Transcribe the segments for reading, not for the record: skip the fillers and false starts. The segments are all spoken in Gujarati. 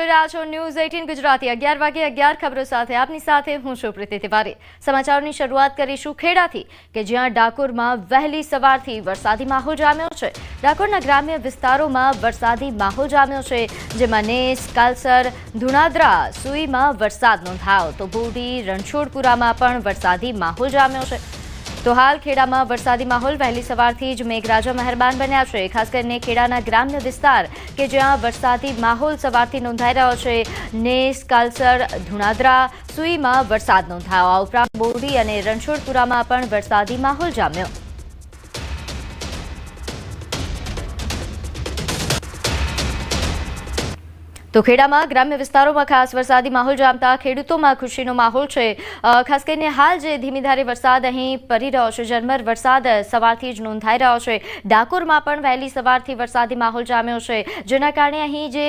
રહ્યા છો ન્યૂઝ 18 ગુજરાતી 11 વાગે 11 ખબરો સાથે આપની સાથે હું છું પ્રીતિ તિવારી। સમાચારોની શરૂઆત કરીશું ખેડાથી કે જ્યાં ડાકોરમાં વહેલી સવારથી વરસાદી માહોલ જામ્યો છે। ડાકોરના ગ્રામ્ય વિસ્તારોમાં વરસાદી માહોલ જામ્યો છે, જેમાં નેસ, કાલસર, ધુણાદરા, સુઈમાં વરસાદ નોંધાયો તો બોડી, રણછોડપુરામાં પણ વરસાદી માહોલ જામ્યો છે। તો હાલ ખેડામાં વરસાદી માહોલ વહેલી સવારથી જ મેઘરાજા મહેરબાન બન્યા છે। ખાસ કરીને ખેડાના ગ્રામ્ય વિસ્તાર કે જ્યાં વરસાદી માહોલ સવારથી નોંધાઈ રહ્યો છે। નેસ, કાલસર, ધુણાદરા, સુઈમાં વરસાદ નોંધાયો। આ ઉપરાંત બોડી અને રણછોડપુરામાં પણ વરસાદી માહોલ જામ્યો। તો ખેડામાં ગ્રામ્ય વિસ્તારોમાં ખાસ વરસાદી માહોલ જામતા ખેડૂતોમાં ખુશીનો માહોલ છે। ખાસ કરીને હાલ જે ધીમી ધારે વરસાદ અહીં પડી રહ્યો છે, ઝરમર વરસાદ સવારથી જ નોંધાઈ રહ્યો છે। ડાકોરમાં પણ વહેલી સવારથી વરસાદી માહોલ જામ્યો છે, જેના કારણે અહીં જે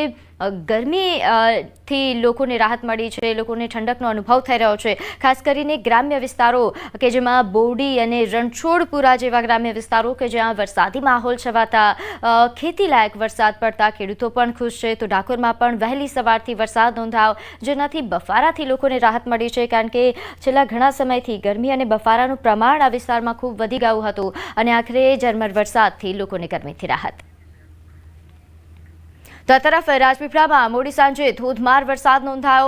ગરમીથી લોકોને રાહત મળી છે, લોકોને ઠંડકનો અનુભવ થઈ રહ્યો છે। ખાસ કરીને ગ્રામ્ય વિસ્તારો કે જેમાં બોડી અને રણછોડપુરા જેવા ગ્રામ્ય વિસ્તારો કે જ્યાં વરસાદી માહોલ છવાતા ખેતીલાયક વરસાદ પડતા ખેડૂતો પણ ખુશ છે। તો ડાકોરમાં પણ વહેલી સવારથી વરસાદ નોંધાયો, જેનાથી બફારાથી લોકોને રાહત મળી છે, કારણ કે છેલ્લા ઘણા સમયથી ગરમી અને બફારાનું પ્રમાણ આ વિસ્તારમાં ખૂબ વધી ગયું હતું અને આખરે ઝરમર વરસાદથી લોકોને ગરમીથી રાહત। તો આ તરફ રાજપીપળામાં મોડી સાંજે ધોધમાર વરસાદ નોંધાયો।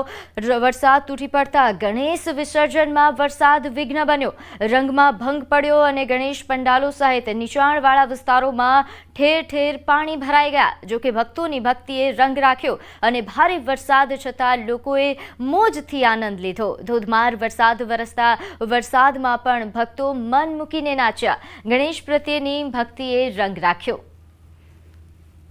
વરસાદ તૂટી પડતા ગણેશ વિસર્જનમાં વરસાદ વિઘ્ન બન્યો, રંગમાં ભંગ પડ્યો અને ગણેશ પંડાલો સહિત નીચાણવાળા વિસ્તારોમાં ઠેર ઠેર પાણી ભરાઈ ગયા। જો કે ભક્તોની ભક્તિએ રંગ રાખ્યો અને ભારે વરસાદ છતાં લોકોએ મોજથી આનંદ લીધો। ધોધમાર વરસાદ વરસતા વરસાદમાં પણ ભક્તો મન મૂકીને નાચ્યા, ગણેશ પ્રત્યેની ભક્તિએ રંગ રાખ્યો।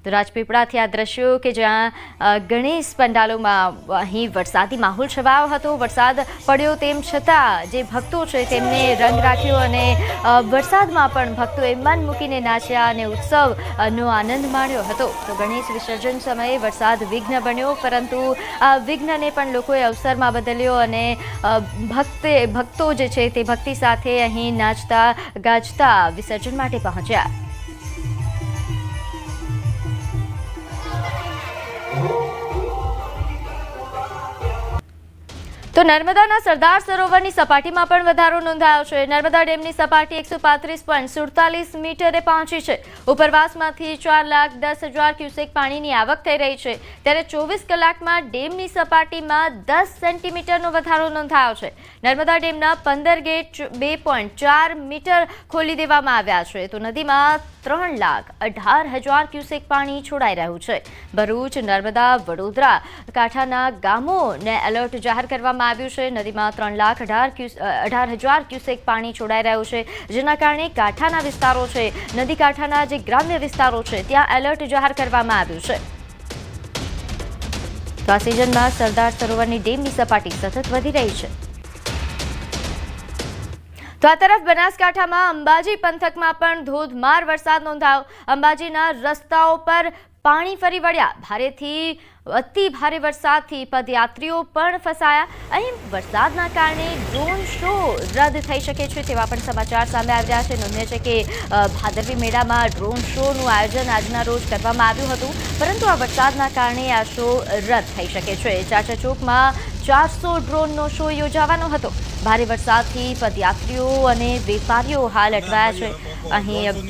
તો રાજપીપળાથી આ દ્રશ્યો કે જ્યાં ગણેશ પંડાલોમાં અહીં વરસાદી માહોલ છવાયો હતો। વરસાદ પડ્યો તેમ છતાં જે ભક્તો છે તેમને રંગ રાખ્યો અને વરસાદમાં પણ ભક્તોએ મન મૂકીને નાચ્યા અને ઉત્સવનો આનંદ માણ્યો હતો। તો ગણેશ વિસર્જન સમયે વરસાદ વિઘ્ન બન્યો, પરંતુ આ વિઘ્નને પણ લોકોએ અવસરમાં બદલ્યો અને ભક્તો જે છે તે ભક્તિ સાથે અહીં નાચતા ગાજતા વિસર્જન માટે પહોંચ્યા। તો નર્મદાના સરદાર સરોવરની સપાટીમાં પણ વધારો નોંધાયો છે। નર્મદા ડેમની સપાટી 135.47 મીટરે પહોંચી છે। ઉપરવાસમાંથી 4,10,000 ક્યુસેક પાણીની આવક થઈ રહી છે, ત્યારે 24 કલાકમાં ડેમની સપાટીમાં 10 સેન્ટીમીટરનો વધારો નોંધાયો છે। નર્મદા ડેમના 15 ગેટ 2.4 મીટર ખોલી દેવામાં આવ્યા છે। તો નદીમાં 3,18,000 ક્યુસેક પાણી છોડાઈ રહ્યું છે। ભરૂચ, નર્મદા, વડોદરા કાંઠાના ગામોને એલર્ટ જાહેર કરવામાં આવ્યું છે। નદીમાં 3,18,000 ક્યુસેક પાણી છોડાઈ રહ્યું છે, જેના કારણે કાંઠાના વિસ્તારો છે, નદી કાંઠાના જે ગ્રામ્ય વિસ્તારો છે ત્યાં એલર્ટ જાહેર કરવામાં આવ્યું છે। તો આ સિઝનમાં સરદાર સરોવરની ડેમની સપાટી સતત વધી રહી છે। તો આ તરફ બનાસકાંઠામાં અંબાજી પંથકમાં પણ ધોધમાર વરસાદ નોંધાયો। અંબાજીના રસ્તાઓ પર પાણી ફરી વળ્યા। ભારેથી અતિ ભારે વરસાદથી પદયાત્રીઓ પણ ફસાયા। અહીં વરસાદના કારણે ડ્રોન શો રદ થઈ શકે છે તેવા પણ સમાચાર સામે આવી રહ્યા છે। નોંધનીય છે કે ભાદરવી મેળામાં ડ્રોન શોનું આયોજન આજના રોજ કરવામાં આવ્યું હતું, પરંતુ આ વરસાદના કારણે આ શો રદ થઈ શકે છે। ચાચા ચોકમાં 400 ડ્રોનનો શો યોજાવાનો હતો। ભારે વરસાદથી પદયાત્રીઓ અને વેપારીઓ હાલ અટવાયા છે। અહીં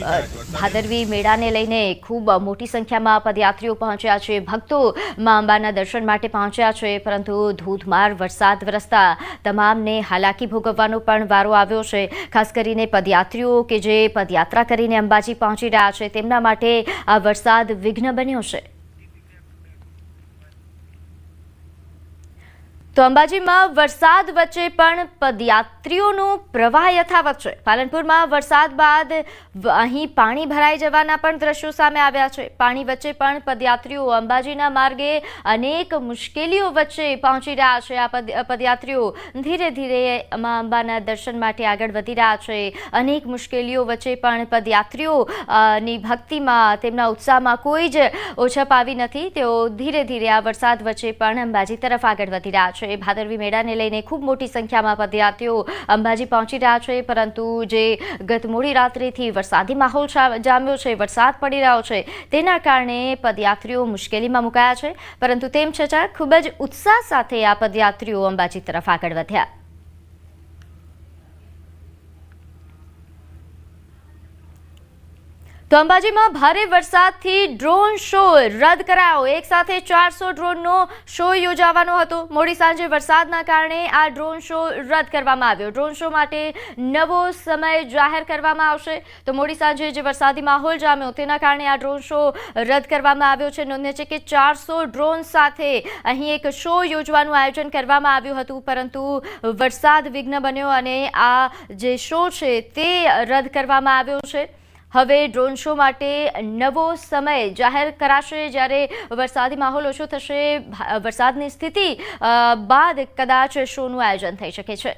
ભાદરવી મેળાને લઈને ખૂબ મોટી સંખ્યામાં પદયાત્રીઓ પહોંચ્યા છે, ભક્તો મા અંબાના દર્શન માટે પહોંચ્યા છે, પરંતુ ધોધમાર વરસાદ વરસતા તમામને હાલાકી ભોગવવાનો પણ વારો આવ્યો છે। ખાસ કરીને પદયાત્રીઓ કે જે પદયાત્રા કરીને અંબાજી પહોંચી રહ્યા છે તેમના માટે આ વરસાદ વિઘ્ન બન્યો છે। તો અંબાજીમાં વરસાદ વચ્ચે પણ પદયાત્રીઓનો પ્રવાહ યથાવત છે। પાલનપુરમાં વરસાદ બાદ અહીં પાણી ભરાઈ જવાના પણ દ્રશ્યો સામે આવ્યા છે। પાણી વચ્ચે પણ પદયાત્રીઓ અંબાજીના માર્ગે અનેક મુશ્કેલીઓ વચ્ચે પહોંચી રહ્યા છે। આ પદયાત્રીઓ ધીરે ધીરે મા અંબાના દર્શન માટે આગળ વધી રહ્યા છે। અનેક મુશ્કેલીઓ વચ્ચે પણ પદયાત્રીઓની ભક્તિમાં, તેમના ઉત્સાહમાં કોઈ જ ઓછપ આવી નથી। તેઓ ધીરે ધીરે આ વરસાદ વચ્ચે પણ અંબાજી તરફ આગળ વધી રહ્યા છે। છે ભાદરવી મેળાને લઈને ખૂબ મોટી સંખ્યામાં પદયાત્રીઓ અંબાજી પહોંચી રહ્યા છે, પરંતુ જે ગત મોડી રાત્રિથી વરસાદી માહોલ જામ્યો છે, વરસાદ પડી રહ્યો છે, તેના કારણે પદયાત્રીઓ મુશ્કેલીમાં મુકાયા છે, પરંતુ તેમ છતાં ખૂબ જ ઉત્સાહ સાથે આ પદયાત્રીઓ અંબાજી તરફ આગળ વધ્યા। તો અંબાજીમાં ભારે વરસાદથી ડ્રોન શો રદ કરાયો। એક સાથે 400 ડ્રોનનો શો યોજાવાનો હતો। મોડી સાંજે વરસાદના કારણે આ ડ્રોન શો રદ કરવામાં આવ્યો। ડ્રોન શો માટે નવો સમય જાહેર કરવામાં આવશે। તો મોડી સાંજે જે વરસાદી માહોલ જામ્યો તેના કારણે આ ડ્રોન શો રદ કરવામાં આવ્યો છે। નોંધનીય છે કે 400 ડ્રોન સાથે અહીં એક શો યોજવાનું આયોજન કરવામાં આવ્યું હતું, પરંતુ વરસાદ વિઘ્ન બન્યો અને આ જે શો છે તે રદ કરવામાં આવ્યો છે। હવે ડ્રોન શો માટે નવો સમય જાહેર કરાશે જ્યારે વરસાદી માહોલ ઓછો થશે। વરસાદની સ્થિતિ બાદ કદાચ શોનું આયોજન થઈ શકે છે।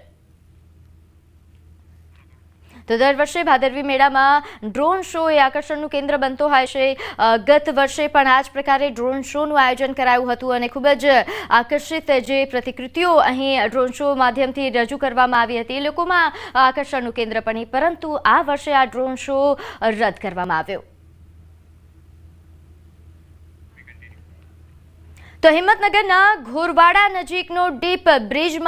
તો દર વર્ષે ભાદરવી મેળામાં ડ્રોન શો એ આકર્ષણનું કેન્દ્ર બનતો હોય છે। ગત વર્ષે પણ આ જ પ્રકારે ડ્રોન શોનું આયોજન કરાયું હતું અને ખૂબ જ આકર્ષિત જે પ્રતિકૃતિઓ અહીં ડ્રોન શો માધ્યમથી રજૂ કરવામાં આવી હતી, એ લોકોમાં આકર્ષણનું કેન્દ્ર બની, પરંતુ આ વર્ષે આ ડ્રોન શો રદ કરવામાં આવ્યો। તો હિંમતનગરના ઘોરવાડા નજીકનો ડીપ બ્રિજ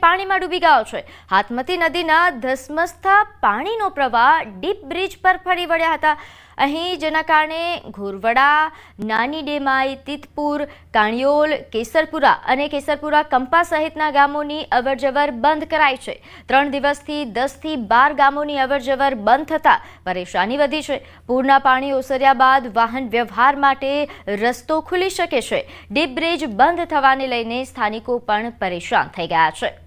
પાણીમાં ડૂબી ગયો છે। હાથમતી નદીના ધસમસતા પાણીનો પ્રવાહ ડીપ બ્રિજ પર ફરી વળ્યા હતા। અહીં જેના કારણે ઘોરવડા, નાની ડેમાઈ, તીતપુર, કાણિયોલ, કેસરપુરા અને કેસરપુરા કંપા સહિતના ગામોની અવરજવર બંધ કરાઈ છે। 3 દિવસથી 10 થી 12 ગામોની અવરજવર બંધ થતા પરેશાની વધી છે। પૂરના પાણી ઓસર્યા બાદ વાહન વ્યવહાર માટે રસ્તો ખુલી શકે છે। ડીપ બ્રિજ બંધ થવાને લઈને સ્થાનિકો પણ પરેશાન થઈ ગયા છે।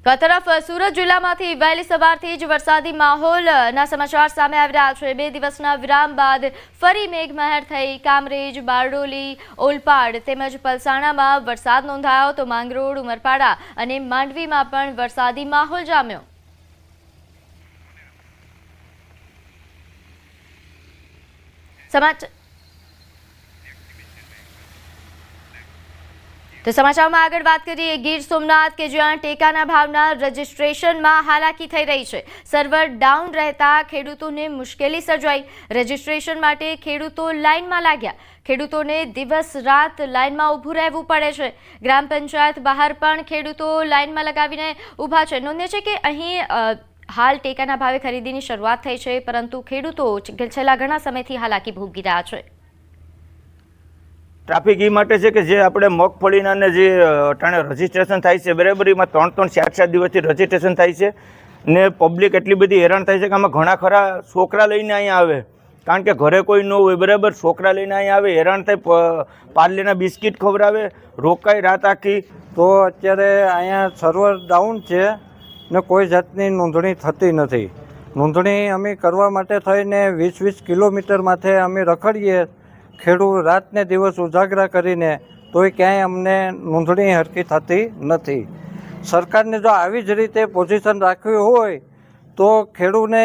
તો આ તરફ સુરત જિલ્લામાંથી વહેલી સવારથી જ વરસાદી માહોલના સમાચાર સામે આવી રહ્યા છે। 2 દિવસના વિરામ બાદ ફરી મેઘમહેર થઈ। કામરેજ, બારડોલી, ઓલપાડ તેમજ પલસાણામાં વરસાદ નોંધાયો। તો માંગરોળ, ઉમરપાડા અને માંડવીમાં પણ વરસાદી માહોલ જામ્યો। તો સમાચારમાં આગળ વાત કરીએ ગીર સોમનાથ કે જ્યાં ટેકાના ભાવના રજીસ્ટ્રેશનમાં હાલાકી થઈ રહી છે। સર્વર ડાઉન રહેતા ખેડૂતોને મુશ્કેલી સર્જાઈ। રજીસ્ટ્રેશન માટે ખેડૂતો લાઇનમાં લાગ્યા। ખેડૂતોને દિવસ રાત લાઇનમાં ઊભું રહેવું પડે છે। ગ્રામ પંચાયત બહાર પણ ખેડૂતો લાઇનમાં લગાવીને ઊભા છે। નોંધનીય છે કે અહીં હાલ ટેકાના ભાવે ખરીદીની શરૂઆત થઈ છે, પરંતુ ખેડૂતો છેલ્લા ઘણા સમયથી હાલાકી ભોગવી રહ્યા છે। ટ્રાફિક એ માટે છે કે જે આપણે મગફળીના ને જે અટાણે રજીસ્ટ્રેશન થાય છે, બરાબર એમાં 3-3, 4-4 દિવસથી રજીસ્ટ્રેશન થાય છે ને પબ્લિક એટલી બધી હેરાન થાય છે કે આમાં ઘણા ખરા છોકરા લઈને અહીંયા આવે, કારણ કે ઘરે કોઈ ન હોય, બરાબર છોકરા લઈને અહીંયા આવે, હેરાન થાય, પાર્લેના બિસ્કિટ ખવડાવે, રોકાય રાત આખી। તો અત્યારે અહીંયા સર્વર ડાઉન છે ને કોઈ જાતની નોંધણી થતી નથી। નોંધણી અમે કરવા માટે થઈને 20-20 કિલોમીટર માથે અમે રખડીએ, ખેડૂત રાતને દિવસ ઉજાગરા કરીને, તોય ક્યાંય અમને નોંધણી હરખી થતી નથી। સરકારને જો આવી જ રીતે પોઝિશન રાખવી હોય તો ખેડૂતને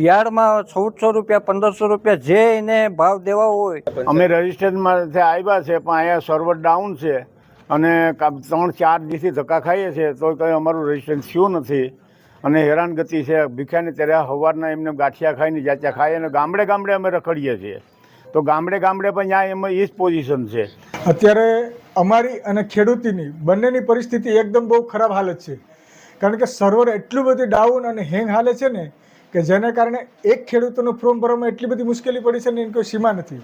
યાર્ડમાં 1400 રૂપિયા, 1500 રૂપિયા જે એને ભાવ દેવા હોય। અમે રજીસ્ટ્રેશનમાંથી આવ્યા છે, પણ અહીંયા સર્વર ડાઉન છે અને 3-4 દિવસથી ધક્કા ખાઈએ છીએ તો કંઈ અમારું રજીસ્ટ્રેશન થયું નથી અને હેરાનગતિ છે। ભીખ્યાને ત્યારે સવારના એમને ગાંઠિયા ખાઈને જાચ્યા ખાઈએ અને ગામડે ગામડે અમે રખડીએ છીએ, તો ગામડે પણ ત્યાં એમાં એ જ પોઝિશન છે। અત્યારે અમારી અને ખેડૂતીની બંનેની પરિસ્થિતિ એકદમ બહુ ખરાબ હાલત છે, કારણ કે સર્વર એટલું બધું ડાઉન અને હેંગ હાલે છે ને કે જેને કારણે એક ખેડૂતોનું ફોર્મ ભરવામાં એટલી બધી મુશ્કેલી પડી છે ને એની કોઈ સીમા નથી।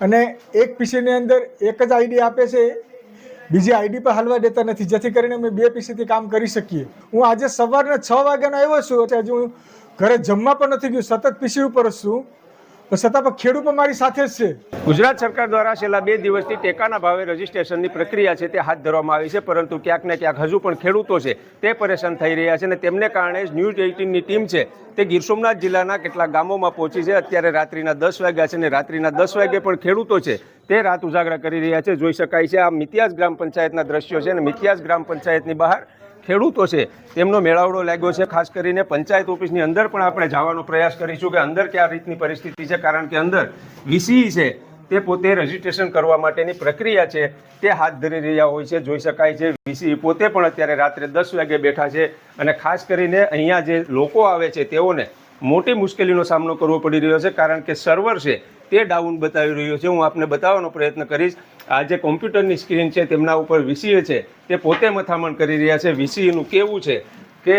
અને એક પીસીની અંદર એક જ આઈડી આપે છે, બીજી આઈડી પર હાલવા દેતા નથી, જેથી કરીને અમે 2 પીસીથી કામ કરી શકીએ। હું આજે સવારના 6 વાગ્યાનો આવ્યો છું, હજુ હું ઘરે જમવા પણ નથી ગયું, સતત પીસી ઉપર જ છું, છતાં પણ ખેડૂત પણ મારી સાથે જ છે। ગુજરાત સરકાર દ્વારા છેલ્લા 2 દિવસથી ટેકાના ભાવે રજીસ્ટ્રેશનની પ્રક્રિયા છે તે હાથ ધરવામાં આવી છે, પરંતુ ક્યાંક ને ક્યાંક હજુ પણ ખેડૂતો છે તે પરેશાન થઈ રહ્યા છે અને તેમને કારણે ન્યૂઝ 18ની ટીમ છે તે ગીર સોમનાથ જિલ્લાના કેટલાક ગામોમાં પહોંચી છે। અત્યારે રાત્રિના 10 વાગ્યા છે અને રાત્રિના 10 વાગ્યે પણ ખેડૂતો છે તે રાત ઉજાગરા કરી રહ્યા છે। જોઈ શકાય છે આ મિતિયાસ ગ્રામ પંચાયતના દ્રશ્યો છે અને મિતિયાસ ગ્રામ પંચાયતની બહાર ખેડૂતો છે તેમનો મેળાવડો લાગ્યો છે। ખાસ કરીને પંચાયત ઓફિસની અંદર પણ આપણે જવાનો પ્રયાસ કરીશું કે અંદર કયા રીતની પરિસ્થિતિ છે, કારણ કે અંદર વીસી છે તે પોતે રજીસ્ટ્રેશન કરવા માટેની પ્રક્રિયા છે તે હાથ ધરી રહ્યા હોય છે. જોઈ શકાય છે વીસી પોતે પણ અત્યારે રાત્રે 10 વાગે બેઠા છે અને ખાસ કરીને અહીંયા જે લોકો આવે છે તેઓને મોટી મુશ્કેલીનો સામનો કરવો પડી રહ્યો છે, કારણ કે સર્વર છે તે ડાઉન બતાવી રહ્યો છે. હું આપને બતાવવાનો પ્રયત્ન કરીશ. આ જે કોમ્પ્યુટરની સ્ક્રીન છે તેમના ઉપર વીસીએ છે તે પોતે મથામણ કરી રહ્યા છે. વીસીનું કેવું છે કે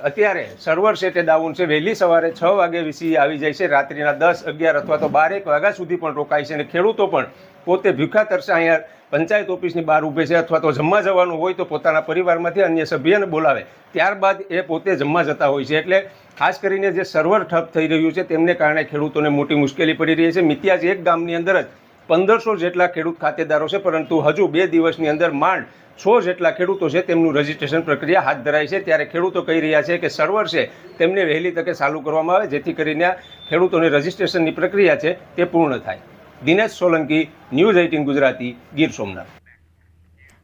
અત્યારે સર્વર છે તે ડાઉન છે. વહેલી સવારે 6 વાગે વીસી આવી જાય છે, રાત્રિના 10, 11 અથવા તો 12-1 વાગ્યા સુધી પણ રોકાય છે અને ખેડૂતો પણ પોતે ભૂખા તરસે અહીંયા પંચાયત ઓફિસની બહાર ઊભે છે અથવા તો જમવા જવાનું હોય તો પોતાના પરિવારમાંથી અન્ય સભ્યને બોલાવે ત્યારબાદ એ પોતે જમવા જતા હોય છે. એટલે ખાસ કરીને જે સર્વર ઠપ થઈ રહ્યું છે તેમને કારણે ખેડૂતોને મોટી મુશ્કેલી પડી રહી છે. મિત્યાજ એક ગામની અંદર જ 1500 જેટલા ખેડૂત ખાતેદારો છે, પરંતુ હજુ 2 દિવસની અંદર માંડ 100 જેટલા ખેડૂતો છે તેમનું રજીસ્ટ્રેશન પ્રક્રિયા હાથ ધરાઈ છે. ત્યારે ખેડૂતો કહી રહ્યા છે કે સર્વર છે તેમને વહેલી તકે ચાલુ કરવામાં આવે જેથી કરીને ખેડૂતોની રજીસ્ટ્રેશનની પ્રક્રિયા છે તે પૂર્ણ થાય. દિનેશ સોલંકી, ન્યૂઝ 18 ગુજરાતી, ગીર સોમનાથ.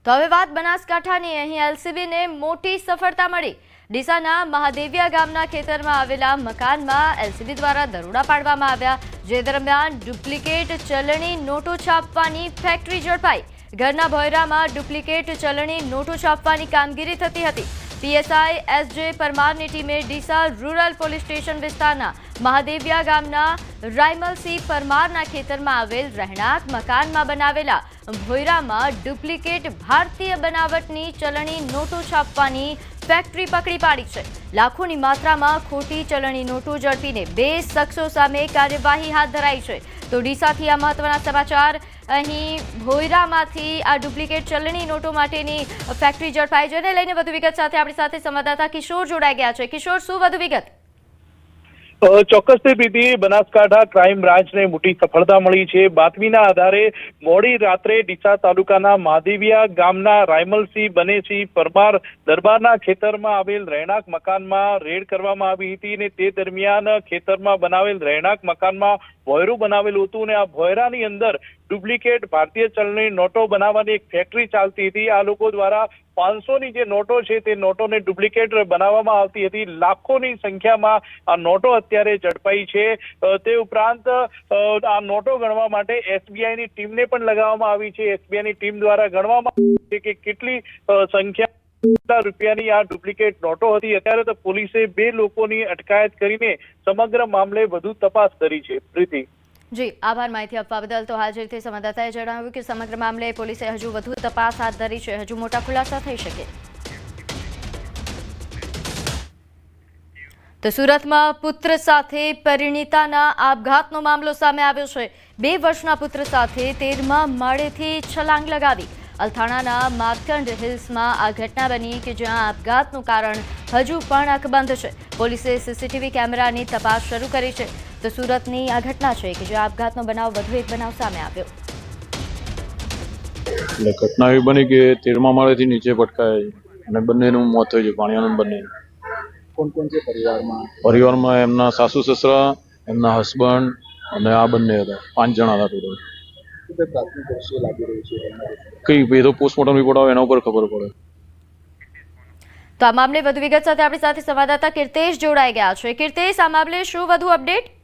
તો હવે વાત બનાસકાંઠાની. અહીં એલસીબીને મોટી સફળતા મળી. ડીસાના મહાદેવિયા ગામના ખેતરમાં આવેલા મકાનમાં એલસીબી દ્વારા દરોડા પાડવામાં આવ્યા, જે દરમિયાન ડુપ્લિકેટ ચલણી નોટો છાપવાની ફેક્ટરી ઝડપાઈ. ઘરના ભોયરામાં ડુપ્લિકેટ ચલણી નોટો છાપવાની કામગીરી થતી હતી. પીએસઆઈ એસજે પરમારની ટીમે ડીસા રૂરલ પોલીસ સ્ટેશન વિસ્તારના મહાદેવિયા ગામના રાયમલસિંહ પરમારના ખેતરમાં આવેલ રહેણાંક મકાનમાં બનાવેલા ભોયરામાં ડુપ્લિકેટ ભારતીય બનાવટની ચલણી નોટો છાપવાની ફેક્ટરી પકડી પાડી છે. લાખોની માત્રામાં ખોટી ચલણી નોટો ઝડપીને 2 શખ્સો સામે કાર્યવાહી હાથ ધરાઈ છે. તો ડીસાથી આ મહત્વના સમાચાર. અહીં ભોયરામાંથી આ ડુપ્લિકેટ ચલણી નોટો માટેની ફેક્ટરી ઝડપાઈ. જેને લઈને વધુ વિગત સાથે આપણી સાથે સંવાદદાતા કિશોર જોડાઈ ગયા છે. કિશોર, શું વધુ વિગત? ચોક્કસથી પ્રીતિ, બનાસકાંઠા ક્રાઇમ બ્રાન્ચને મોટી સફળતા મળી છે. બાતમીના આધારે મોડી રાત્રે ડીસા તાલુકાના મહાદેવિયા ગામના રાયમલસિંહ બનેસિંહ પરમાર દરબારના ખેતરમાં આવેલ રહેણાંક મકાનમાં રેડ કરવામાં આવી હતી અને તે દરમિયાન ખેતરમાં બનાવેલ રહેણાંક મકાનમાં ભોયરું બનાવેલું હતું અને આ ભોયરાની અંદર ડુપ્લિકેટ ભારતીય ચલણી નોટો બનાવવાની એક ફેક્ટરી ચાલતી હતી. આ લોકો દ્વારા 500ની જે નોટો છે તે નોટોને ડુપ્લિકેટ બનાવવામાં આવતી હતી. લાખોની સંખ્યામાં આ નોટો અત્યારે ઝડપાઈ છે. તે ઉપરાંત આ નોટો ગણવા માટે એસબીઆઈની ટીમને પણ લગાવવામાં આવી છે. એસબીઆઈની ટીમ દ્વારા ગણવામાં આવી છે કે કેટલી સંખ્યા રૂપિયાની આ ડુપ્લિકેટ નોટો હતી. અત્યારે તો પોલીસે 2 લોકોની અટકાયત કરીને સમગ્ર મામલે વધુ તપાસ કરી છે. પ્રીતિ. જી, આભાર માહિતી આપવા બદલ. તો હાલ જે રીતે સંવાદદાતાએ જણાવ્યું કે સમગ્ર મામલે પોલીસે હજુ વધુ તપાસ હાથ ધરી છે. હજુ મોટા ખુલાસા થઈ શકે. તો સુરતમાં પુત્ર સાથે પરિણીતાના આપઘાતનો મામલો સામે આવ્યો છે. 2 વર્ષના પુત્ર સાથે 13મા માળેથી છલાંગ લગાવી. અલથાણાના માર્કંડ હિલ્સમાં આ ઘટના બની કે જ્યાં આપઘાતનું કારણ હજુ પણ અકબંધ છે. પોલીસે સીસીટીવી કેમેરાની તપાસ શરૂ કરી છે. તો સુરતની આ ઘટના છે કે જ્યાં આપઘાતનો બનાવ વધુ એક બનાવ સામે આવ્યો. એટલે ઘટના એવી બની કે 13મા માળેથી નીચે પટકાય અને બંનેનું મોત થયું છે. ભાણિયાનું બંને. કોણ કોણ છે પરિવારમાં? પરિવારમાં એમના સાસુ સસરા, એમના હસબન્ડ અને આ બંને હતા. 5 જણા હતા ટોટલ. પ્રાથમિક દ્રશ્ય લાગી રહ્યું છે કઈ એ તો પોસ્ટમોર્ટમ રિપોર્ટ આવે એના ઉપર ખબર પડે. તો આ મામલે વધુ વિગત સાથે આપણી સાથે સંવાદદાતા કીર્તેશ જોડાઈ ગયા છે. કીર્તેશ, આ મામલે શું વધુ અપડેટ?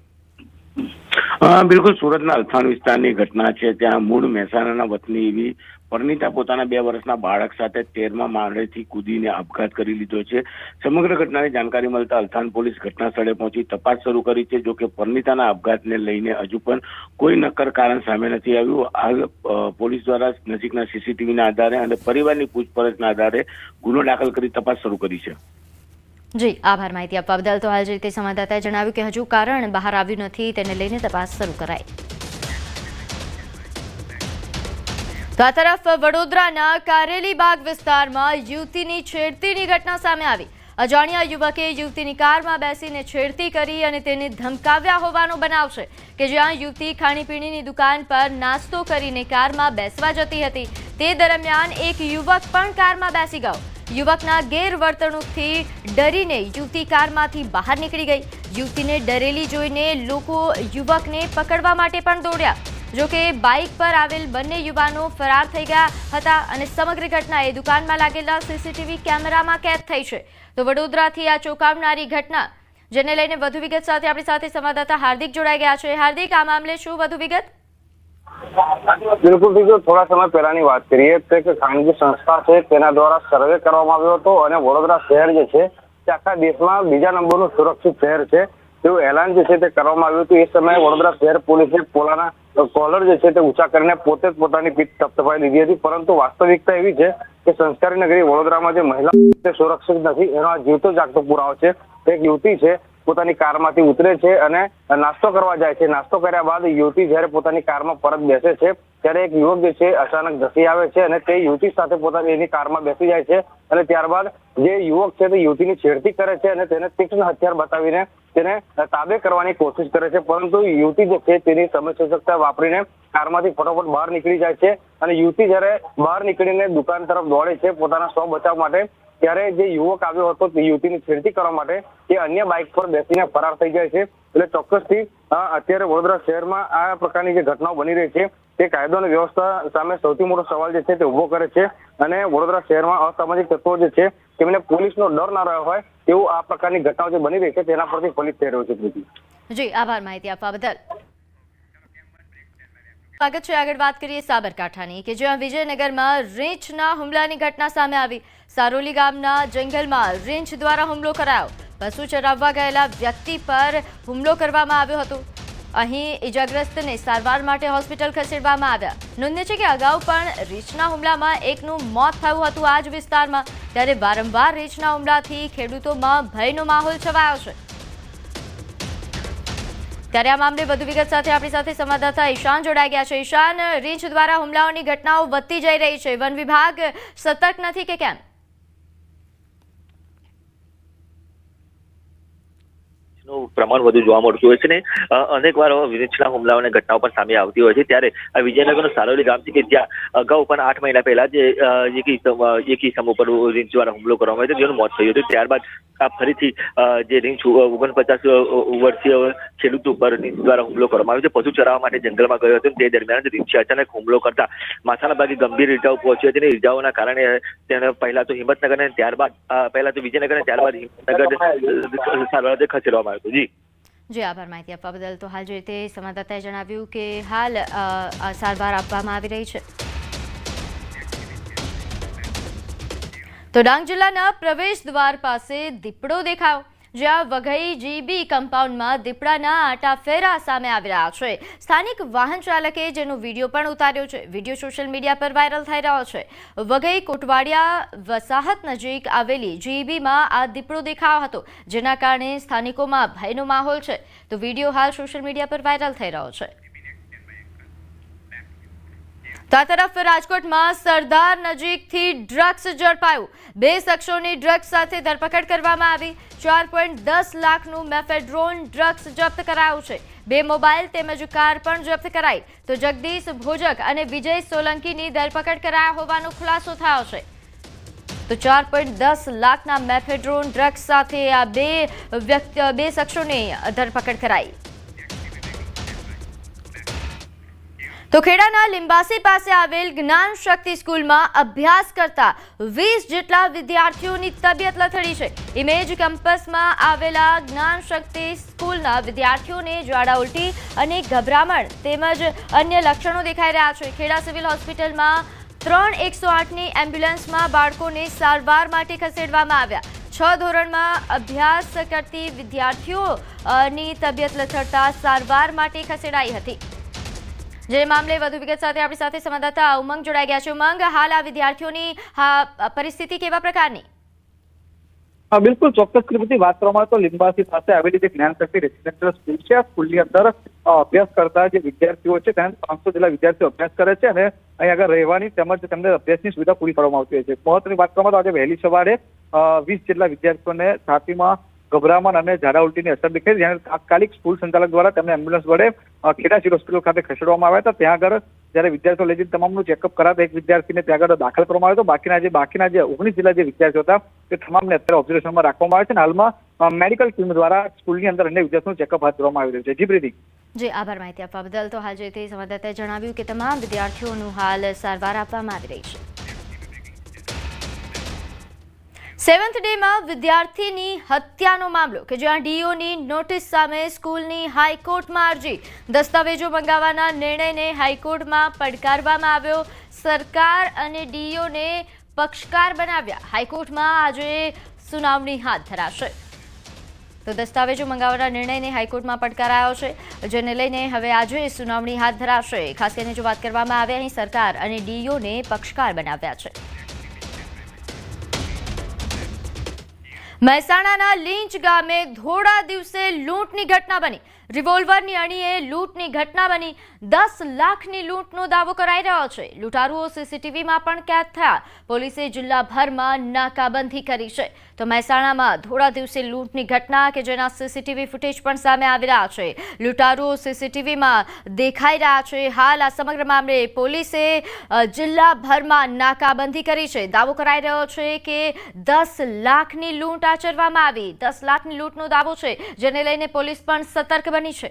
બિલકુલ, સુરતના અલથાણ વિસ્તારની ઘટના છે. ત્યાં મૂળ મહેસાણાના વતની એવી પરણીતા પોતાના 2 વર્ષના બાળક સાથે 13મા માળેથી કૂદીને આપઘાત કરી લીધો છે. સમગ્ર ઘટનાની જાણકારી મળતા અલથાણ પોલીસ ઘટના સ્થળે પહોંચી તપાસ શરૂ કરી છે. જો કે પરણીતાના આપઘાતને લઈને હજુ પણ કોઈ નક્કર કારણ સામે નથી આવ્યું. હાલ પોલીસ દ્વારા નજીકના સીસીટીવીના આધારે અને પરિવારની પૂછપરછના આધારે ગુનો દાખલ કરી તપાસ શરૂ કરી છે. જી, આભાર માહિતી આપવા બદલ. તો હાલ જે રીતે સંવાદદાતાએ જણાવ્યું કે હજુ કારણ બહાર આવ્યું નથી, તેને લઈને તપાસ શરૂ કરાઈ. તો આ તરફ વડોદરાના કારેલીબાગ વિસ્તારમાં યુવતીની છેડતીની ઘટના સામે આવી. અજાણ્યા યુવકે યુવતીની કારમાં બેસીને છેડતી કરી અને તેને ધમકાવ્યા હોવાનો બનાવ છે કે જ્યાં યુવતી ખાણીપીણીની દુકાન પર નાસ્તો કરીને કારમાં બેસવા જતી હતી. તે દરમિયાન એક યુવક પણ કારમાં બેસી ગયો. યુવકના ગેરવર્તણૂકથી ડરીને યુવતી કારમાંથી બહાર નીકળી ગઈ. યુવતીને ડરેલી જોઈને લોકો યુવકને પકડવા માટે પણ દોડ્યા. જોકે બાઇક પર આવેલ બંને યુવાનો ફરાર થઈ ગયા હતા અને સમગ્ર ઘટના એ દુકાનમાં લાગેલા સીસીટીવી કેમેરામાં કેદ થઈ છે. તો વડોદરાથી આ ચોંકાવનારી ઘટના, જેને લઈને વધુ વિગત સાથે આપણી સાથે સંવાદદાતા હાર્દિક જોડાઈ ગયા છે. હાર્દિક, આ મામલે શું વધુ વિગત? બિલકુલ જો થોડા સમય પહેલાની વાત કરીએ તો કે ખાનગી સંસ્થા છે તેના દ્વારા સર્વે કરવામાં આવ્યો હતો અને વડોદરા શહેર જે છે તે આખા દેશમાં બીજા નંબરનું સુરક્ષિત શહેર છે તેવું એલાન જે છે તે કરવામાં આવ્યું હતું. એ સમયે વડોદરા શહેર પોલીસે પોલાના કોલર જે છે તે ઊંચા કરીને પોતે જ પોતાની પીઠ તપતપાઈ લીધી હતી, પરંતુ વાસ્તવિકતા એવી છે કે સંસ્કારી નગરી વડોદરામાં જે મહિલાઓ સુરક્ષિત નથી એનો આ જીવતો જાગતો પુરાવો છે. એક યુવતી છે પોતાની કારમાંથી ઉતરે છે અને નાસ્તો કરવા જાય છે. નાસ્તો કર્યા બાદ યુવતી જ્યારે પોતાની કારમાં પરત બેસે છે ત્યારે એક યુવક જે છે અચાનક ધસી આવે છે અને તે યુવતી સાથે પોતાની એની કારમાં બેસી જાય છે અને ત્યારબાદ જે યુવક છે તે યુવતીની છેડતી કરે છે અને તેને તીક્ષ્ણ હથિયાર બતાવીને તેને તાબે કરવાની કોશિશ કરે છે, પરંતુ યુવતી જે છે તેની સમજશક્તિ વાપરીને કારમાંથી ફટોફટ બહાર નીકળી જાય છે અને યુવતી જ્યારે બહાર નીકળીને દુકાન તરફ દોડે છે પોતાના સ્વ બચાવ માટે, ત્યારે જે યુવક આવ્યો હતો તે યુવતીની છેડતી કરવા માટે તે અન્ય બાઇક પર બેસીને ફરાર થઈ જાય છે. એટલે ચોક્કસથી અત્યારે વડોદરા શહેરમાં આ પ્રકારની જે ઘટનાઓ બની રહી છે તે કાયદો અને વ્યવસ્થા સામે સૌથી મોટો સવાલ જે છે તે ઉભો કરે છે અને વડોદરા શહેરમાં અસામાજિક તત્વો જે છે તેમને પોલીસનો ડર ના રહ્યો હોય તેવું આ પ્રકારની ઘટનાઓ જે બની રહી છે તેના પરથી ફલિત થઈ રહ્યું છે. જી આભાર માહિતી આપવા બદલ. સ્વાગત છે. આગળ વાત કરીએ સાબરકાંઠાની કે જ્યાં વિજયનગરમાં રીંછના હુમલાની ઘટના સામે આવી. સારોલી ગામના જંગલમાં રીંછ દ્વારા હુમલો કરાયો. પશુ ચરાવવા ગયેલા વ્યક્તિ પર હુમલો કરવામાં આવ્યો હતો. અહીં ઇજાગ્રસ્તને સારવાર માટે હોસ્પિટલ ખસેડવામાં આવ્યા. નોંધ્ય છે કે અગાઉ પણ રીંછના હુમલામાં એકનું મોત થયું હતું આ જ વિસ્તારમાં. ત્યારે વારંવાર રીંછના હુમલાથી ખેડૂતોમાં ભયનો માહોલ છવાયો છે. ત્યારે આ મામલે વધુ વિગત સાથે આપણી સાથે સંવાદદાતા ઈશાન જોડાઈ ગયા છે. ઈશાન, રીંછ દ્વારા હુમલાઓની ઘટનાઓ વધતી જઈ રહી છે. વન વિભાગ સતર્ક નથી કે કેમ? પ્રમાણ વધુ જોવા મળતું હોય છે ને અનેક વાર રીંછના હુમલાઓની ઘટનાઓ પણ સામે આવતી હોય છે. ત્યારે આ વિજયનગરનું સારોલી ગામ છે કે જ્યાં અગાઉ પણ 8 મહિના પહેલા જે એક ઇસમ ઉપર રીંછ દ્વારા હુમલો કરવામાં આવ્યો હતો જેનું મોત થયું હતું. ત્યારબાદ આ ફરીથી જે રીંછ 49 વર્ષીય ખેડૂત ઉપર રીંછ દ્વારા હુમલો કરવામાં આવ્યો છે. પશુ ચરાવવા માટે જંગલમાં ગયો હતો તે દરમિયાન રીંછે અચાનક હુમલો કરતા માથાના ભાગે ગંભીર ઈજાઓ પહોંચી હતી. ઈજાઓના કારણે તેને પહેલા તો હિંમતનગર અને ત્યારબાદ પહેલા તો વિજયનગર અને ત્યારબાદ હિંમતનગર સારવાર ખસેડવામાં આવ્યો. જી આભાર માહિતી આપવા બદલ. તો હાલ જે રીતે સંવાદદાતાએ જણાવ્યું કે હાલ સારવાર આપવામાં આવી રહી છે. તો ડાંગ જિલ્લાના પ્રવેશ દ્વાર પાસે દીપડો દેખાયો. જ્યાં વઘઈ જીબી કમ્પાઉન્ડમાં દીપડાના આટાફેરા સામે આવી રહ્યા છે. સ્થાનિક વાહન ચાલકે જેનો વિડીયો પણ ઉતાર્યો છે. વિડીયો સોશિયલ મીડિયા પર વાયરલ થઈ રહ્યો છે. વઘઈ કોટવાડિયા વસાહત નજીક આવેલી જીબીમાં આ દીપડો દેખાયો હતો, જેના કારણે સ્થાનિકોમાં ભયનો માહોલ છે. તો વિડીયો હાલ સોશિયલ મીડિયા પર વાયરલ થઈ રહ્યો છે. તો આ તરફ રાજકોટમાં સરદાર નજીકથી ડ્રગ્સ ઝડપાયું. 2 શખ્સોની ડ્રગ્સ સાથે ધરપકડ કરવામાં આવી. 4.10 લાખનું મેફેડ્રોન ડ્રગ્સ જપ્ત કરાયું છે. 2 મોબાઈલ તેમજ કાર પણ જપ્ત કરાઈ. તો જગદીશ ભોજક અને વિજય સોલંકીની ધરપકડ કરાયા હોવાનો ખુલાસો થયો છે. તો 4.10 લાખના મેફેડ્રોન ડ્રગ્સ સાથે આ બે શખ્સોની ધરપકડ કરાઈ. તો ખેડાના લિંબાસી પાસે આવેલ જ્ઞાન શક્તિ સ્કૂલમાં અભ્યાસ કરતા 20 જેટલા વિદ્યાર્થીઓની તબિયત લથડી છે. ઇમેજ કેમ્પસમાં આવેલા જ્ઞાન શક્તિ સ્કૂલના વિદ્યાર્થીઓને ઝાડા ઉલટી અને ગભરામણ તેમજ અન્ય લક્ષણો દેખાઈ રહ્યા છે. ખેડા સિવિલ હોસ્પિટલમાં 3 108ની એમ્બ્યુલન્સમાં બાળકોને સારવાર માટે ખસેડવામાં આવ્યા. 6 ધોરણમાં અભ્યાસ કરતી વિદ્યાર્થીઓની તબિયત લથડતા સારવાર માટે ખસેડાઈ હતી. જે મામલે વધુ વિગત સાથે આપણી સાથે સંવાદદાતા ઉમંગ જોડાઈ ગયા છે. ઉમંગ, હાલ આ વિદ્યાર્થીઓની પરિસ્થિતિ કેવા પ્રકારની? બિલકુલ ચોક્કસ રીતે વાત કરવામાં તો લિંબાસી પાસે આવેલી જે જ્ઞાન શક્તિ રેસિડેન્શિયલ સ્કૂલ છે, આ સ્કૂલની અંદર અભ્યાસ કરતા જે વિદ્યાર્થીઓ છે તેના 500 જેટલા વિદ્યાર્થીઓ અભ્યાસ કરે છે અને અહીં આગળ રહેવાની તેમજ તેમને અભ્યાસની સુવિધા પૂરી પાડવામાં આવતી હોય છે. મહત્વની વાત કરવામાં તો આજે વહેલી સવારે 20 જેટલા વિદ્યાર્થીઓને છાતીમાં ગભરામણ અને ઝાડા ઉલટીની અસર દેખાઈ, જેને તાત્કાલિક સ્કૂલ સંચાલક દ્વારા તેમને એમ્બ્યુલન્સ વડે ખેડા સિવિલ હોસ્પિટલ ખાતે ખસેડવામાં આવ્યા હતા. ત્યાં આગળ જ્યારે વિદ્યાર્થીઓ લઈ જઈને તમામનું ચેકઅપ કરાતા એક વિદ્યાર્થીને ત્યાં આગળ દાખલ કરવામાં આવ્યો હતો. બાકીના જે 19 જેટલા જે વિદ્યાર્થીઓ હતા તે તમામને અત્યારે ઓબ્ઝર્વેશનમાં રાખવામાં આવે છે અને હાલમાં મેડિકલ ટીમ દ્વારા સ્કૂલની અંદર અન્ય વિદ્યાર્થીઓનું ચેકઅપ હાથ ધરવામાં આવી રહ્યું છે. જી પ્રીતિ. જી આભાર માહિતી આપવા બદલ. તો હાલ જે તે સંવાદદાતાએ જણાવ્યું કે તમામ વિદ્યાર્થીઓનું હાલ સારવાર આપવામાં આવી રહી છે. સેવન્થ ડેમાં વિદ્યાર્થીની હત્યાનો મામલો કે જ્યાં ડીઓની નોટિસ સામે સ્કૂલની હાઈકોર્ટમાં અરજી, દસ્તાવેજો મંગાવવાના નિર્ણયને હાઈકોર્ટમાં પડકારવામાં આવ્યો. સરકાર અને ડીઓને પક્ષકાર બનાવ્યા. હાઈકોર્ટમાં આજે સુનાવણી હાથ ધરાશે. તો દસ્તાવેજો મંગાવવાના નિર્ણયને હાઈકોર્ટમાં પડકારાયો છે, જેને લઈને હવે આજે સુનાવણી હાથ ધરાશે. ખાસ કરીને જો વાત કરવામાં આવે, અહીં સરકાર અને ડીઓને પક્ષકાર બનાવ્યા છે. મહેસાણાના લીંચ ગામે ધોળા દિવસે લૂંટની ઘટના બની. રિવોલ્વરની અણીએ લૂંટની ઘટના બની. 10 લાખની લૂંટનો દાવો કરાઈ રહ્યો છે. લૂંટારુઓ સીસીટીવીમાં પણ કેદ થયા. પોલીસે જિલ્લાભરમાં નાકાબંધી કરી છે. તો મહેસાણામાં ધોળા દિવસે લૂંટની ઘટના કે જેના સીસીટીવી ફૂટેજ પણ સામે આવી રહ્યા છે. લૂંટારુઓ સીસીટીવીમાં દેખાઈ રહ્યા છે. હાલ આ સમગ્ર મામલે પોલીસે જિલ્લાભરમાં નાકાબંધી કરી છે. દાવો કરાઈ રહ્યો છે કે 10 લાખની લૂંટ આચરવામાં આવી. 10 લાખની લૂંટનો દાવો છે, જેને લઈને પોલીસ પણ સતર્ક બની છે.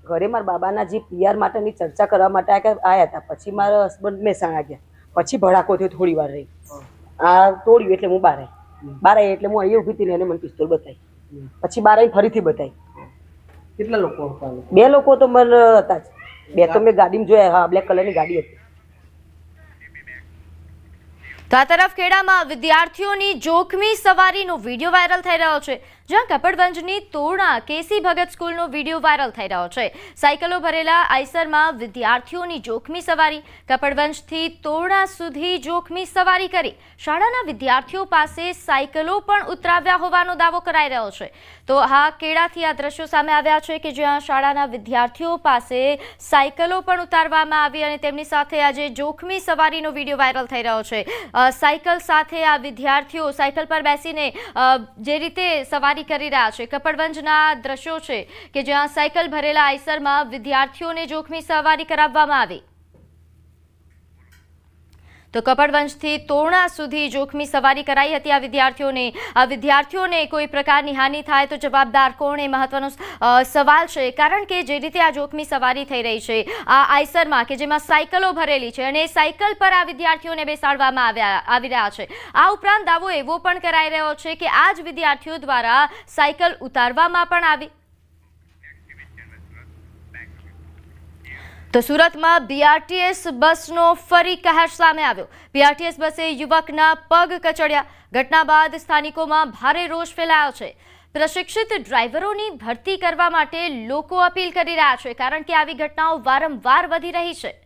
ઘરે મારા બાબાના જે પીઆર માટેની ચર્ચા કરવા માટે આવ્યા હતા. પછી મારા હસબન્ડ મહેસાણા ગયા. પછી ભડાકો થયો, થોડી વાર રહી. આ તોડ્યું એટલે હું બહાર આવી એટલે હું અહીંયા ઊભી હતી ને એને મને પિસ્તોલ બતાવી. પછી બહાર આવી ફરીથી બતાવી. કેટલા લોકો હતા? 2 લોકો તો મને હતા જ. 2 તો મેં ગાડીમાં જોયા. હા, બ્લેક કલરની ગાડી હતી. તો આ તરફ ખેડામાં વિદ્યાર્થીઓની જોખમી સવારીનો વિડીયો વાયરલ થઈ રહ્યો છે, જ્યાં કપડવંજની તોરણા કેસી ભગત સ્કૂલનો વિડીયો વાયરલ થઈ રહ્યો છે. સાયકલો ભરેલા આઈસરમાં વિદ્યાર્થીઓની જોખમી સવારી. કપડવંજથી તોરણા સુધી જોખમી સવારી કરી. શાળાના વિદ્યાર્થીઓ પાસે સાયકલો પણ ઉતરાવ્યા હોવાનો દાવો કરાઈ રહ્યો છે. તો હા, કેળાથી આ દ્રશ્યો સામે આવ્યા છે કે જ્યાં શાળાના વિદ્યાર્થીઓ પાસે સાયકલો પણ ઉતારવામાં આવી અને તેમની સાથે આજે જોખમી સવારીનો વિડીયો વાયરલ થઈ રહ્યો છે. સાયકલ સાથે આ વિદ્યાર્થીઓ સાયકલ પર બેસીને જે રીતે સવારી કરી રહ્યા છે. કપડવંજના દ્રશ્યો છે કે જ્યાં સાયકલ ભરેલા આઈસરમાં વિદ્યાર્થીઓને જોખમી સવારી કરાવવામાં આવી. તો કપડવંજથી તોરણા સુધી જોખમી સવારી કરાઈ હતી આ વિદ્યાર્થીઓને કોઈ પ્રકારની હાનિ થાય તો જવાબદાર કોણ, એ મહત્વનો સવાલ છે. કારણ કે જે રીતે આ જોખમી સવારી થઈ રહી છે આ આઈસરમાં કે જેમાં સાયકલો ભરેલી છે અને સાયકલ પર આ વિદ્યાર્થીઓને બેસાડવામાં આવી રહ્યા છે. આ ઉપરાંત દાવો એવો પણ કરાઈ રહ્યો છે કે આ જ વિદ્યાર્થીઓ દ્વારા સાયકલ ઉતારવામાં પણ આવી. તો સુરતમાં બીઆરટીએસ બસનો ફરી કહેર સામે આવ્યો. બીઆરટીએસ બસે યુવકના પગ કચડ્યા. ઘટના બાદ સ્થાનિકોમાં ભારે રોષ ફેલાયો છે. પ્રશિક્ષિત ડ્રાઈવરોની ભરતી કરવા માટે લોકો અપીલ કરી રહ્યા છે, કારણ કે આવી ઘટનાઓ વારંવાર વધી રહી છે.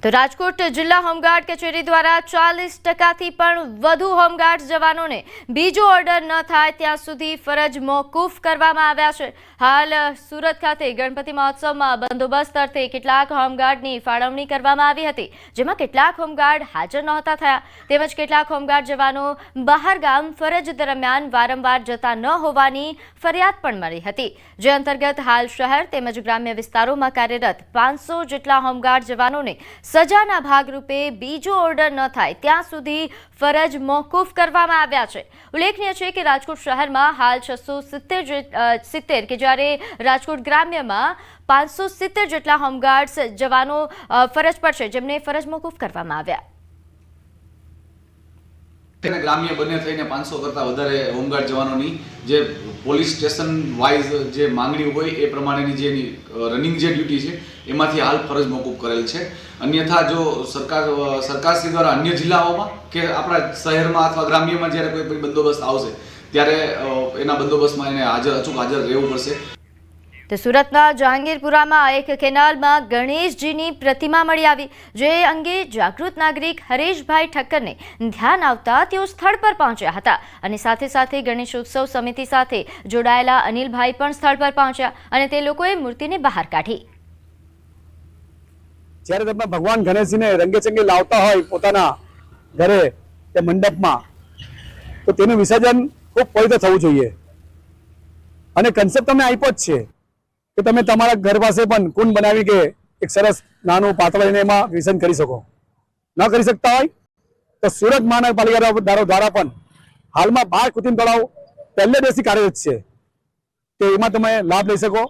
તો રાજકોટ જિલ્લા હોમગાર્ડ કચેરી દ્વારા 40% પણ વધુ હોમગાર્ડ જવાનોને બીજો ઓર્ડર ન થાય ત્યાં સુધી ફરજ મોકૂફ કરવામાં આવ્યા છે. હાલ સુરત ખાતે ગણપતિ મહોત્સવમાં બંદોબસ્ત અર્થે કેટલાક હોમગાર્ડની ફાળવણી કરવામાં આવી હતી, જેમાં કેટલાક હોમગાર્ડ હાજર નહોતા થયા, તેમજ કેટલાક હોમગાર્ડ જવાનો બહાર ગામ ફરજ દરમિયાન વારંવાર જતા ન હોવાની ફરિયાદ પણ મળી હતી. જે અંતર્ગત હાલ શહેર તેમજ ગ્રામ્ય વિસ્તારોમાં કાર્યરત 500 જેટલા હોમગાર્ડ જવાનોને સજાના ભાગરૂપે બીજો ઓર્ડર ન થાય ત્યાં સુધી ફરજ મોકૂફ કરવામાં આવ્યા છે. ઉલ્લેખનીય છે કે રાજકોટ શહેરમાં હાલ 670 કે જ્યારે રાજકોટ ગ્રામ્યમાં 570 જેટલા હોમગાર્ડ્સ જવાનો ફરજ પર છે, જેમને ફરજ મોકૂફ કરવામાં આવ્યા. ગ્રામ્ય બંને થઈને 500 કરતાં વધારે હોમગાર્ડ જવાનોની જે પોલીસ સ્ટેશન વાઇઝ જે માંગણી હોય એ પ્રમાણેની જે રનિંગ જે ડ્યુટી છે એમાંથી હાલ ફરજ મોકૂફ કરેલ છે. અન્યથા જો સરકારશ્રી દ્વારા અન્ય જિલ્લાઓમાં કે આપણા શહેરમાં અથવા ગ્રામ્યમાં જ્યારે કોઈ બંદોબસ્ત આવશે ત્યારે એના બંદોબસ્તમાં એને અચૂક હાજર રહેવું પડશે. તો સુરતના જહાંગીરપુરામાં એક કેનાલમાં ગણેશજીની પ્રતિમા મળી આવી, જે અંગે જાગૃત નાગરિક હરેશભાઈ ઠક્કરને ધ્યાન આવતા તેઓ સ્થળ પર પહોંચ્યા હતા અને સાથે સાથે ગણેશોત્સવ સમિતિ સાથે જોડાયેલા અનિલભાઈ પણ સ્થળ પર પહોંચ્યા અને તે લોકોએ મૂર્તિને બહાર કાઢી. જ્યારે તમે ભગવાન ગણેશજીને રંગેચંગે લાવતા હોય પોતાના ઘરે કે મંડપમાં, તો તેનું વિસર્જન ખૂબ પવિત્ર થવું જોઈએ. અને કન્સેપ્ટ તમને આપ્યો જ છે કે તમે તમારા ઘર પાસે પણ કુંડ બનાવી કે એક સરસ નાનું પાત્ર લઈને એમાં વિસર્જન કરી શકો. ન કરી શકતા હોય તો સુરત મહાનગરપાલિકા દ્વારા પણ હાલમાં 12 કૃત્રિમ તળાવ પહેલે દિવસથી કાર્યરત છે, તો એમાં તમે લાભ લઈ શકો.